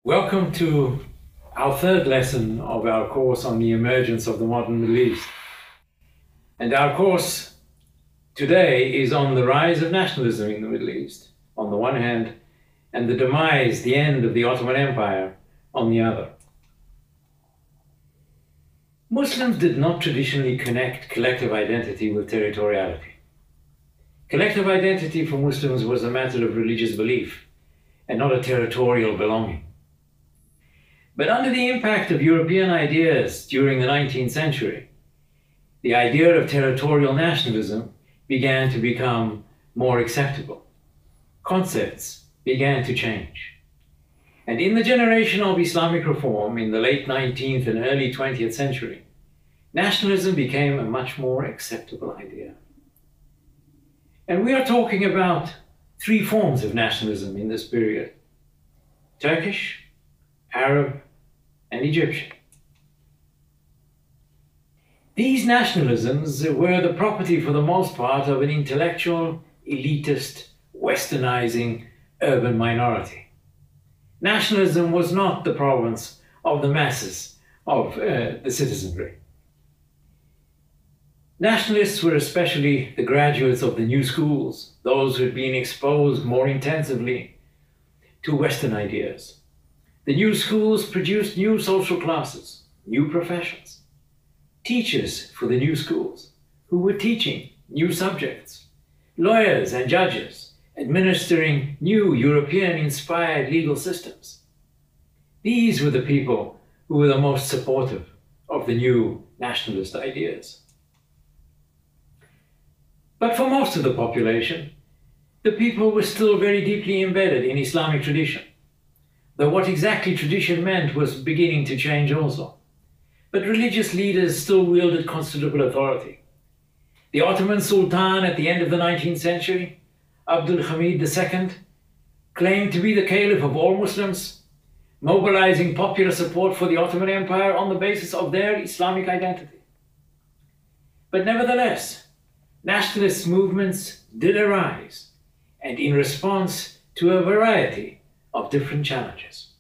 Welcome to our third lesson of our course on the emergence of the modern Middle East. And our course today is on the rise of nationalism in the Middle East, on the one hand, and the demise, the end of the Ottoman Empire, on the other. Muslims did not traditionally connect collective identity with territoriality. Collective identity for Muslims was a matter of religious belief and not a territorial belonging. But under the impact of European ideas during the 19th century, the idea of territorial nationalism began to become more acceptable. Concepts began to change. And in the generation of Islamic reform in the late 19th and early 20th century, nationalism became a much more acceptable idea. And we are talking about three forms of nationalism in this period: Turkish, Arab, and Egyptian. These nationalisms were the property, for the most part, of an intellectual, elitist, westernizing urban minority. Nationalism was not the province of the masses of the citizenry. Nationalists were especially the graduates of the new schools, those who had been exposed more intensively to Western ideas. The new schools produced new social classes, new professions, teachers for the new schools who were teaching new subjects, lawyers and judges administering new European-inspired legal systems. These were the people who were the most supportive of the new nationalist ideas. But for most of the population, the people were still very deeply embedded in Islamic tradition, though what exactly tradition meant was beginning to change also. But religious leaders still wielded considerable authority. The Ottoman Sultan at the end of the 19th century, Abdul Hamid II, claimed to be the caliph of all Muslims, mobilizing popular support for the Ottoman Empire on the basis of their Islamic identity. But nevertheless, nationalist movements did arise, and in response to a variety of different challenges.